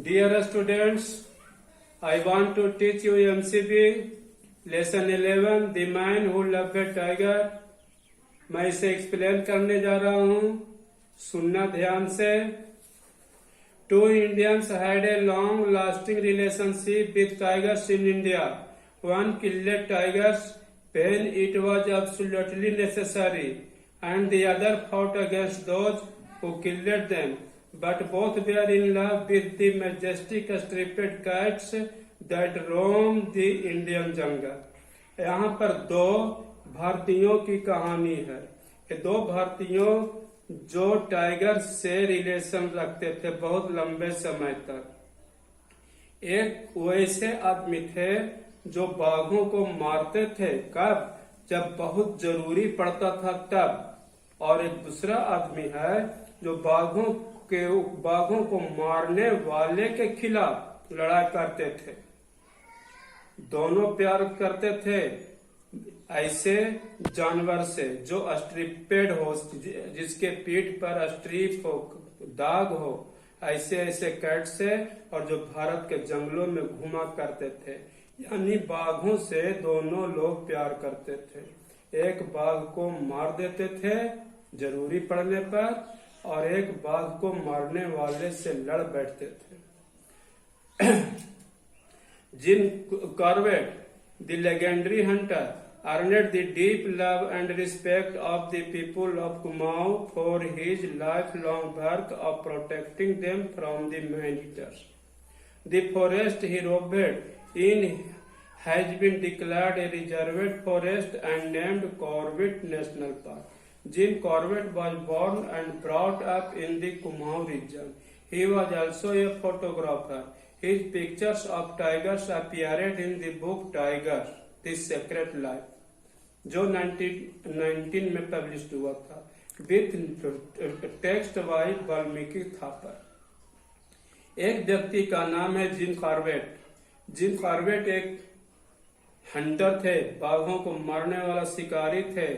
Dear students, I want to teach you MCB lesson 11 The Man Who Loved a Tiger। मैं इसे explain करने जा रहा हूँ, सुनना ध्यान से। Two Indians had a long-lasting relationship with tigers in India. One killed tigers when it was absolutely necessary, and the other fought against those who killed them. But both were in love with the majestic striped cats that roam the Indian jungle। यहाँ पर दो भारतीयों की कहानी है। ये दो भारतीयों जो टाइगर से रिलेशन रखते थे बहुत लंबे समय तक। एक वैसे आदमी थे जो बाघों को मारते थे, कब? जब बहुत जरूरी पड़ता था तब। और एक दूसरा आदमी है जो बाघों को मारने वाले के खिलाफ लड़ाई करते थे। दोनों प्यार करते थे ऐसे जानवर से जो स्ट्रिपेड हो, जिसके पीठ पर स्ट्रिप हो, दाग हो, ऐसे ऐसे कैट से, और जो भारत के जंगलों में घुमा करते थे। यानी बाघों से दोनों लोग प्यार करते थे। एक बाघ को मार देते थे जरूरी पड़ने पर, और एक बाघ को मारने वाले से लड़ बैठते थे। Jim Corbett, the legendary hunter, earned the deep love and respect of the people of Kumaon for his lifelong work of protecting them from the man-eaters. The forest he roved in has been declared a reserved forest and named Corbett National Park. Jim Corbett was born and brought up in the Kumaon region. He was also a photographer. His pictures of tigers appeared in the book Tiger, The Secret Life, जो 1919 में publish हुआ था, with text bye Valmiki Thapar. एक व्यक्ति का नाम है Jim Corbett. Jim Corbett एक हंटर थे, बाघों को मारने वाला शिकारी थे।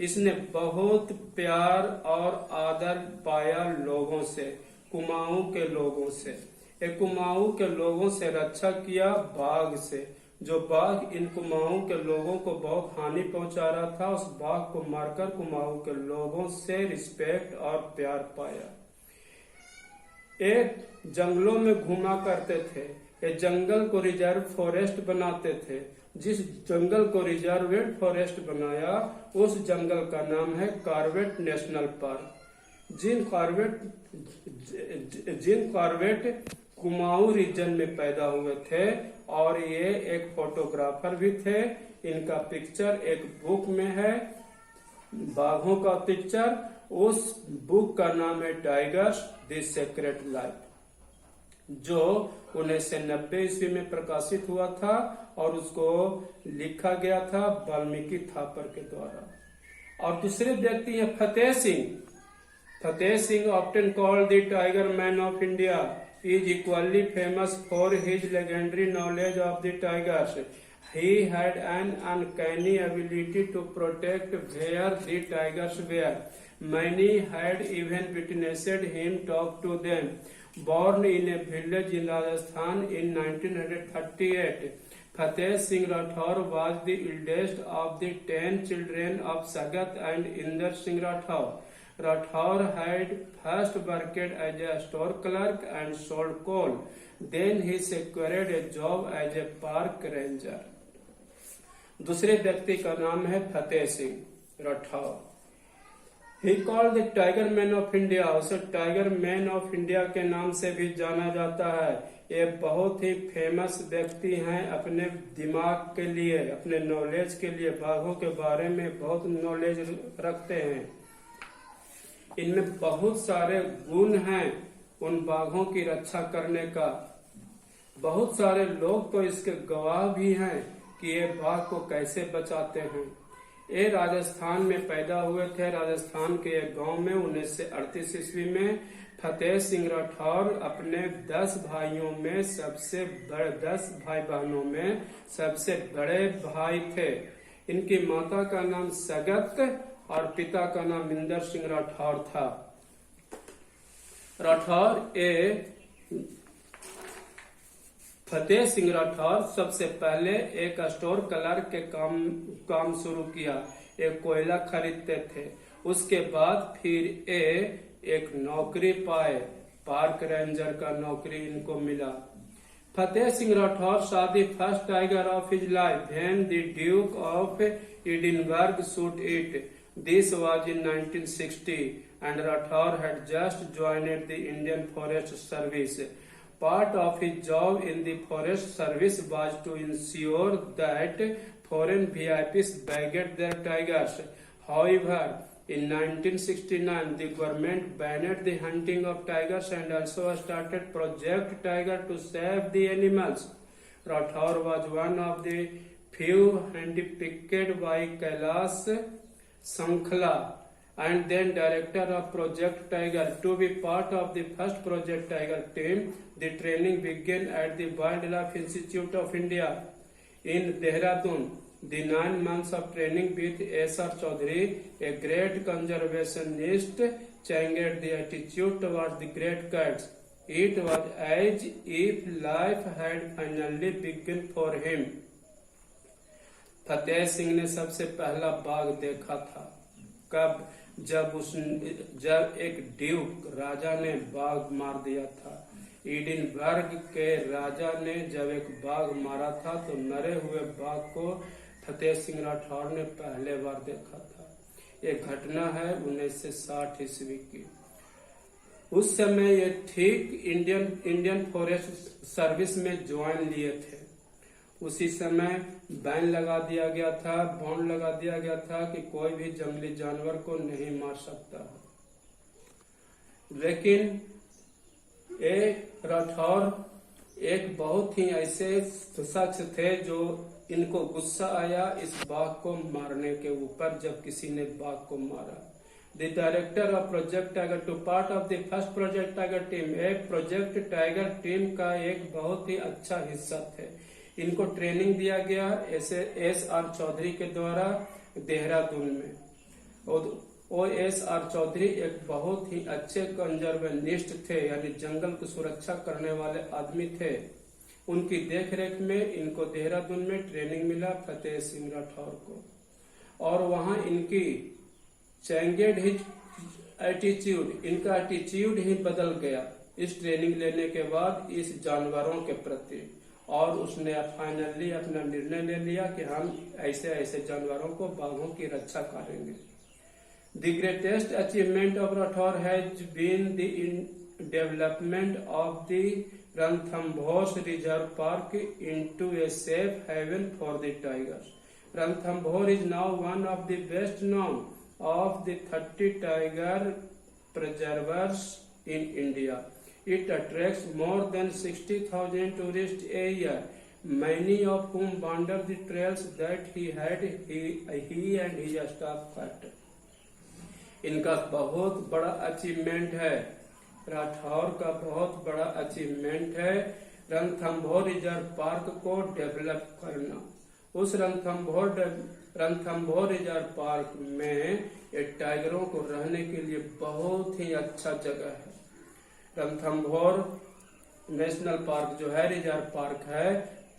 इसने बहुत प्यार और आदर पाया लोगों से, कुमाऊं के लोगों से। एक कुमाऊं के लोगों से रक्षा किया बाघ से। जो बाघ इन कुमाऊं के लोगों को बहुत हानि पहुंचा रहा था, उस बाघ को मारकर कुमाऊं के लोगों से रिस्पेक्ट और प्यार पाया। एक जंगलों में घूमा करते थे। ये जंगल को रिजर्व फॉरेस्ट बनाते थे। जिस जंगल को रिजर्वेड फॉरेस्ट बनाया उस जंगल का नाम है Corbett National Park. Jim Corbett Kumaon region में पैदा हुए थे और ये एक फोटोग्राफर भी थे। इनका पिक्चर एक बुक में है, बाघों का पिक्चर। उस बुक का नाम है टाइगर्स द सीक्रेट लाइफ, जो 1990 ईस्वी में प्रकाशित हुआ था और उसको लिखा गया था वाल्मीकि थापर के द्वारा। और दूसरे व्यक्ति हैं Fateh Singh. Fateh Singh often called the Tiger Man of India is equally famous for his legendary knowledge of the tigers. He had an uncanny ability to protect where the tigers were. Many had even witnessed him talk to them. Born in a village in Rajasthan in 1938, Fateh Singh Rathore was the eldest of the 10 children of Sagat and Inder Singh Rathore. Rathore had first worked as a store clerk and sold coal. Then he secured a job as a park ranger. दूसरे व्यक्ति का नाम है Fateh Singh Rathore. He called the Tiger Man of India, उसे tiger man of India के नाम से भी जाना जाता है। ये बहुत ही फेमस व्यक्ति हैं अपने दिमाग के लिए, अपने नॉलेज के लिए। बाघों के बारे में बहुत नॉलेज रखते हैं। इनमें बहुत सारे गुण हैं उन बाघों की रक्षा करने का। बहुत सारे लोग तो इसके गवाह भी हैं कि ये बाघ को कैसे बचाते हैं। ये राजस्थान में पैदा हुए थे। राजस्थान के एक गांव में 1938 ईस्वी में फतेह सिंह राठौर अपने 10 भाइयों में सबसे बड़े, 10 भाई बहनों में सबसे बड़े भाई थे। इनकी माता का नाम सगत और पिता का नाम इंदर सिंह राठौर था। राठौर फतेह सिंह राठौर सबसे पहले एक स्टोर क्लर्क के काम शुरू किया। एक कोयला खरीदते थे। उसके बाद फिर एक नौकरी पाए। पार्क रेंजर का नौकरी इनको मिला। फतेह सिंह राठौर शादी first tiger of his life when the Duke of Edinburgh shoot it. This was in 1960 and Rathore had just joined the Indian Forest Service. Part of his job in the Forest Service was to ensure that foreign VIPs bagged their tigers. However, in 1969, the government banned the hunting of tigers and also started Project Tiger to save the animals. Rathore was one of the few handpicked by Kailash Sankla and then director of Project Tiger to be part of the first Project Tiger team. The training began at the Wildlife Institute of India in Dehradun. The 9 months of training with S.R. Chaudhary, a great conservationist, changed the attitude towards the great cats. It was as if life had finally begun for him. Fateh Singh ने सबसे पहला बाघ देखा था। कब? जब एक Duke राजा ने बाघ मार दिया था। एडिनबर्ग के राजा ने जब एक बाघ मारा था तो मरे हुए बाघ को फतेह सिंह राठौर ने पहले बार देखा था। ये घटना है 1960 ईस्वी की। उस समय ये ठीक इंडियन फॉरेस्ट सर्विस में ज्वाइन लिए थे। उसी समय बैन लगा दिया गया था, बॉन्ड लगा दिया गया था कि कोई भी जंगली जानवर को नहीं मार सकता। लेकिन राठौर एक बहुत ही ऐसे शख्स थे जो इनको गुस्सा आया इस बाघ को मारने के ऊपर जब किसी ने बाघ को मारा। The director of Project Tiger two part of the first Project Tiger team, एक प्रोजेक्ट टाइगर टीम का एक बहुत ही अच्छा हिस्सा थे। इनको ट्रेनिंग दिया गया S.R. चौधरी के द्वारा देहरादून में। और S.R. चौधरी एक बहुत ही अच्छे कंजर्वेनिस्ट थे, यानी जंगल की सुरक्षा करने वाले आदमी थे। उनकी देखरेख में इनको देहरादून में ट्रेनिंग मिला फतेह सिंह राठौर को। और वहां इनकी चेंजेड हिज एटीट्यूड, इनका एटीट्यूड ही बदल गया इस ट्रेनिंग लेने के बाद इस जानवरों के प्रति। और उसने फाइनली अपना निर्णय ले लिया कि हम ऐसे ऐसे जानवरों को, बाघों की रक्षा करेंगे। The greatest achievement of Rathore has been the development of the Ranthambore reserve park into a safe haven for the tigers. Ranthambore is now one of the best known of the 30 tiger preserves in India. It attracts more than 60,000 tourists a year, many of whom wander the trails that he and his staff cut. इनका बहुत बड़ा achievement है, राठौर का बहुत बड़ा achievement है Ranthambore reserve park को develop करना। उस रणथंभौर रिजर्व पार्क में ये टाइगरों को रहने के लिए बहुत ही अच्छा जगह है। रणथंभौर नेशनल पार्क जो है, रिजर्व पार्क है,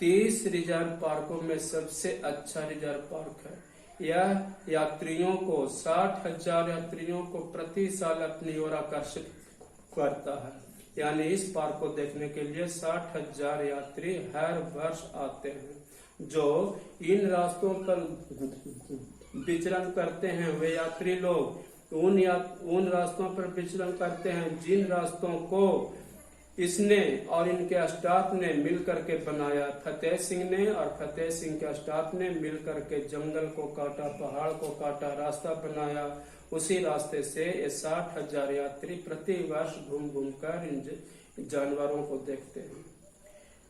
30 रिजर्व पार्कों में सबसे अच्छा रिजर्व पार्क है। यह यात्रियों को 60,000 यात्रियों को प्रति साल अपनी ओर आकर्षित करता है। यानी इस पार्क को देखने के लिए 60,000 यात्री हर वर्ष आते हैं। जो इन रास्तों पर विचरण करते हैं वे यात्री लोग उन रास्तों पर विचरण करते हैं जिन रास्तों को इसने और इनके स्टाफ ने मिलकर के बनाया। फतेह सिंह ने और फतेह सिंह के स्टाफ ने मिलकर के जंगल को काटा, पहाड़ को काटा, रास्ता बनाया। उसी रास्ते से 60,000 यात्री प्रति वर्ष घूम घूम कर इन जानवरों को देखते हैं।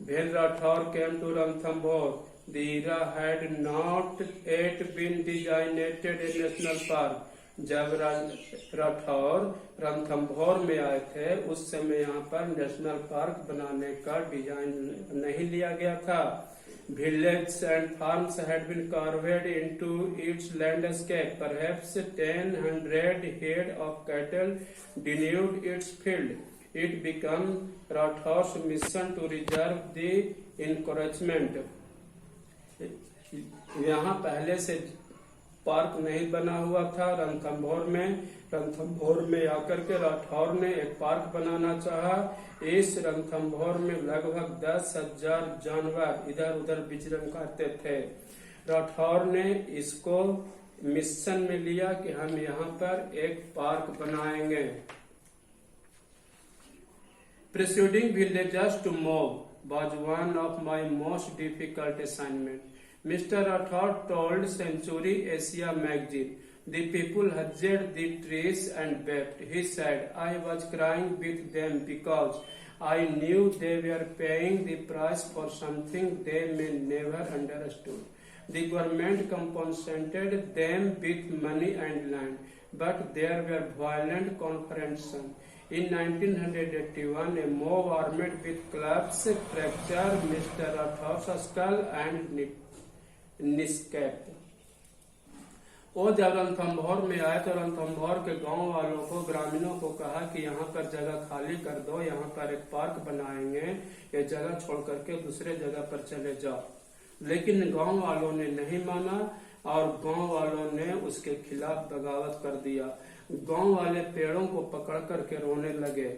When Rathore came to Ranthambore, the era had not yet been designated a national park. जब राठौर रणथंभौर में आए थे उस समय यहाँ पर नेशनल पार्क बनाने का डिजाइन नहीं लिया गया था। Villages and farms had been carved into its landscape. Perhaps 1,000 head of cattle denuded its field. It became Rathaur's mission to reserve the encouragement. यहाँ पहले से पार्क नहीं बना हुआ था रणथंभौर में आकर के राठौर ने एक पार्क बनाना चाहा। इस रणथंभौर में लगभग 10,000 जानवर इधर उधर विचरण करते थे। राठौर ने इसको मिशन में लिया कि हम यहाँ पर एक पार्क बनाएंगे। Persuading villagers to move was one of my most difficult assignments. Mr. Rathod told Century Asia magazine, "The people hugged the trees and wept." He said, "I was crying with them because I knew they were paying the price for something they may never understood. The government compensated them with money and land, but there were violent confrontations. In 1981, a mob armed with clubs fractured Mr. Rathod's skull and निस्केप। वो जब रणथंभौर में आए तो रणथंभौर के गांव वालों को, ग्रामीणों को कहा कि यहाँ पर जगह खाली कर दो, यहाँ पर एक पार्क बनाएंगे, ये जगह छोड़ करके दूसरे जगह पर चले जाओ। लेकिन गांव वालों ने नहीं माना और गांव वालों ने उसके खिलाफ बगावत कर दिया। गांव वाले पेड़ों को पकड़ करके रोने लगे।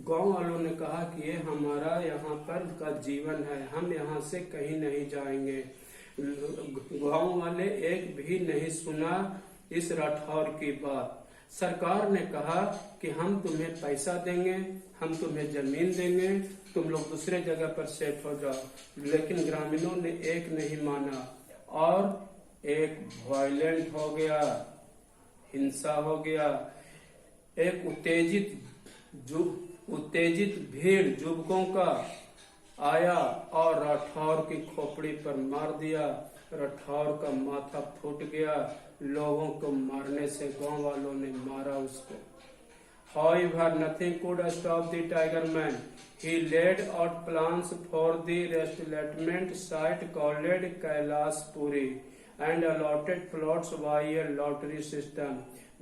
गांव वालों ने कहा कि ये हमारा यहाँ पर का जीवन है, हम यहाँ से कहीं नहीं जाएंगे। गांव वाले एक भी नहीं सुना इस राठौर की बात। सरकार ने कहा कि हम तुम्हें पैसा देंगे, हम तुम्हें जमीन देंगे, तुम लोग दूसरे जगह पर सेट हो जाओ। लेकिन ग्रामीणों ने एक नहीं माना और एक वायलेंट हो गया, हिंसा हो गया। एक उत्तेजित भीड़ युवकों का आया और राठौर की खोपड़ी पर मार दिया। राठौर का माथा फूट गया। लोगों को मारने से गांव वालों ने मारा उसको। However, nothing could stop the Tiger Man. He laid out plans for the resettlement site called Kailaspuri and allotted plots via lottery system.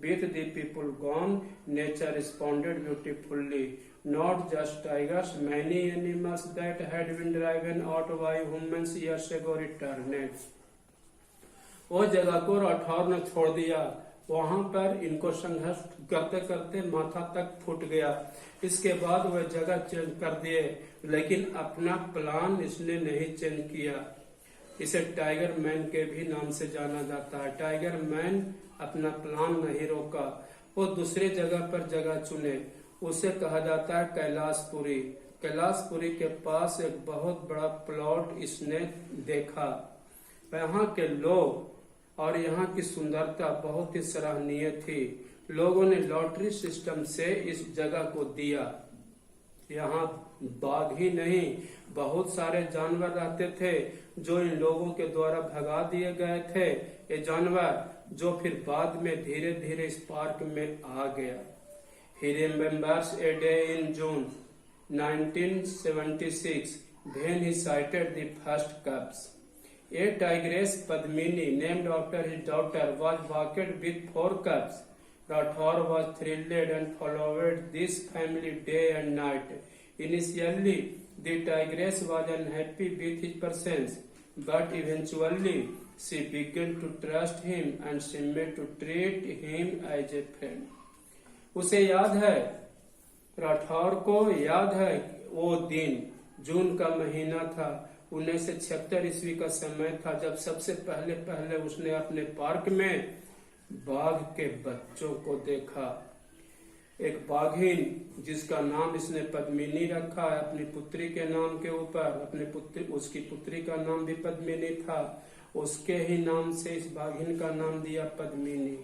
With the people gone, nature responded beautifully. Not just tigers, many animals that had been driven out by humans years ago returned. वो जगह को राठौर ने छोड़ दिया। वहां पर इनको संघर्ष करते करते माथा तक फूट गया। इसके बाद वह जगह चेंज कर दिए, लेकिन अपना प्लान इसने नहीं चेंज किया। इसे टाइगर मैन के भी नाम से जाना जाता है। टाइगर मैन अपना प्लान नहीं रोका, वो दूसरे जगह पर जगह चुने। उसे कहा जाता है कैलाशपुरी। कैलाशपुरी के पास एक बहुत बड़ा प्लॉट इसने देखा। यहाँ के लोग और यहाँ की सुंदरता बहुत ही सराहनीय थी। लोगों ने लॉटरी सिस्टम से इस जगह को दिया। यहाँ बाघ ही नहीं, बहुत सारे जानवर रहते थे जो इन लोगों के द्वारा भगा दिए गए थे। ये जानवर जो फिर बाद में धीरे धीरे इस पार्क में आ गया। He remembers a day in June 1976 when he sighted the first cubs. A tigress Padmini, named after his daughter, was walked with 4 cubs. Rathor was thrilled and followed this family day and night. Initially, the tigress was unhappy with his presence, but eventually she began to trust him and seemed to treat him as a friend. उसे याद है, राठौर को याद है वो दिन, जून का महीना था, 1976 ईस्वी का समय था, जब सबसे पहले उसने अपने पार्क में बाघ के बच्चों को देखा। एक बाघिन जिसका नाम इसने पद्मिनी रखा है अपनी पुत्री के नाम के ऊपर। उसकी पुत्री का नाम भी पद्मिनी था, उसके ही नाम से इस बाघिन का नाम दिया पद्मिनी।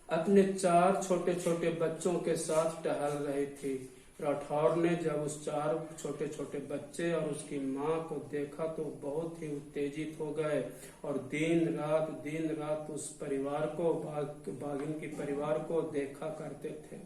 अपने 4 छोटे छोटे बच्चों के साथ टहल रही थी। राठौर ने जब उस 4 छोटे छोटे बच्चे और उसकी माँ को देखा तो बहुत ही उत्तेजित हो गए और दिन रात उस परिवार को, बाघिन की परिवार को देखा करते थे।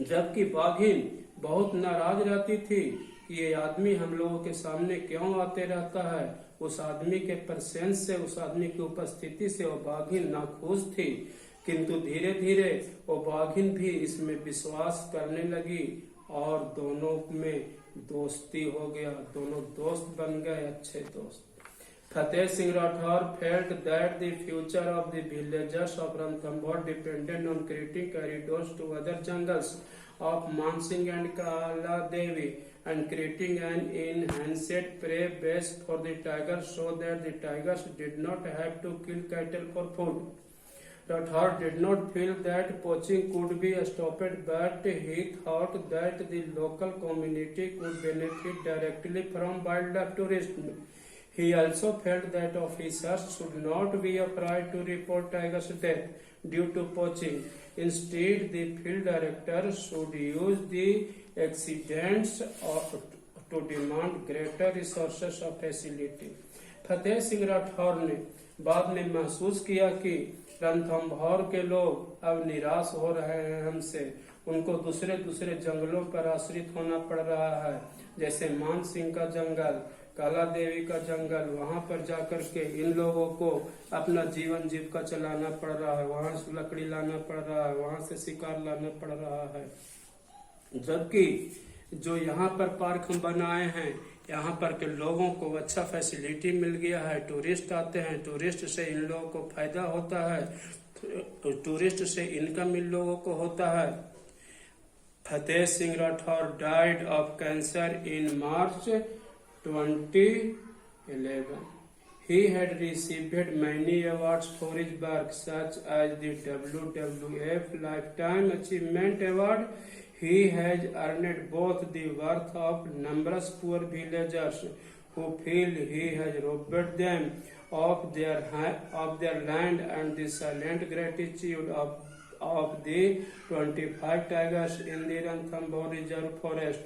जबकि बाघिन बहुत नाराज रहती थी कि ये आदमी हम लोगों के सामने क्यों आते रहता है। उस आदमी के प्रेजेंस से, उस आदमी की उपस्थिति से वो बाघिन नाखुश थी। किंतु धीरे धीरे वो बाघिन भी इसमें विश्वास करने लगी और दोनों में दोस्ती हो गया, दोनों दोस्त बन गए, अच्छे दोस्त। Fateh Singh Rathore felt that the future of the villagers of Ranthambore depended on creating corridors to other jungles of Mansingh and Kala Devi and creating an enhanced prey base for the tigers so that the tigers did not have to kill cattle for food. Rathore did not feel that poaching could be stopped, but he thought that the local community could benefit directly from wildlife tourism. He also felt that officers should not be afraid to report tigers' death due to poaching. Instead, the field director should use the accidents to demand greater resources of facility. फतेह सिंह राठौर ने बाद में महसूस किया कि रणथंभौर के लोग अब निराश हो रहे हैं हमसे, उनको दूसरे दूसरे जंगलों पर आश्रित होना पड़ रहा है, जैसे मान सिंह का जंगल, काला देवी का जंगल। वहां पर जाकर के इन लोगों को अपना जीवन जीविका चलाना पड़ रहा है, वहां से लकड़ी लाना पड़ रहा है, वहां से शिकार लाना पड़ रहा है। जबकि जो यहाँ पर पार्क हम बनाए हैं, यहाँ पर के लोगों को अच्छा फैसिलिटी मिल गया है, टूरिस्ट आते हैं, टूरिस्ट से इन लोगों को फायदा होता है, टूरिस्ट से इनकम इन लोगों को होता है। Fateh Singh Rathore died of cancer in March 2011. He had received many awards for his work, such as the WWF Lifetime Achievement Award. He has earned both the worth of numerous poor villagers who feel he has robbed them of their land and the silent gratitude of the 25 tigers in the Ranthambore Reserve Forest.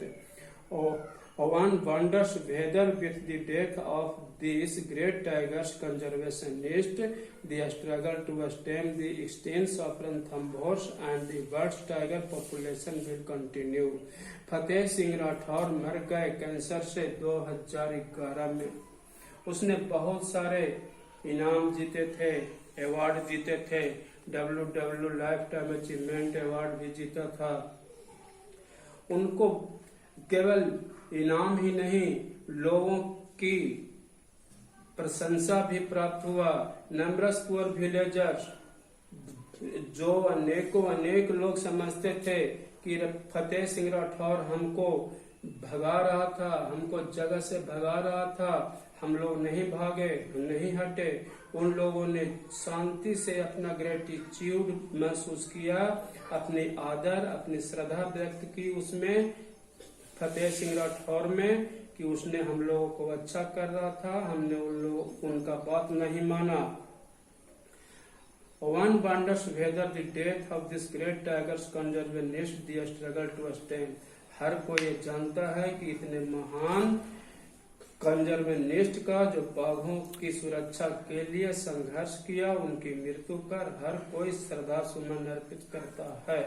One wonders whether with the death of these great tigers conservationists, the struggle to stem the extinction of Ranthambore and the birds tiger population will continue. फतेह सिंह राठौर मर गए cancer से 2011 में। उसने बहुत सारे इनाम जीते थे, अवार्ड जीते थे, WW life time achievement award भी जीता था। उनको केवल इनाम ही नहीं, लोगों की प्रशंसा भी प्राप्त हुआ। नम्रस पुअर विलेजर्स, जो अनेक लोग समझते थे कि फतेह सिंह राठौर हमको भगा रहा था, हमको जगह से भगा रहा था, हम लोग नहीं भागे, नहीं हटे। उन लोगों ने शांति से अपना ग्रेटिट्यूड महसूस किया, अपनी आदर, अपनी श्रद्धा व्यक्त की उसमें, फतेह सिंह राठौर में, कि उसने हम लोगों को अच्छा कर रहा था, हमने उनका बात नहीं माना। One wonders whether the death of this great tigers conservationist the struggle to stem. हर कोई ये जानता है कि इतने महान कंजर्वेनिस्ट का जो बाघों की सुरक्षा के लिए संघर्ष किया, उनकी मृत्यु पर हर कोई श्रद्धा सुमन अर्पित करता है।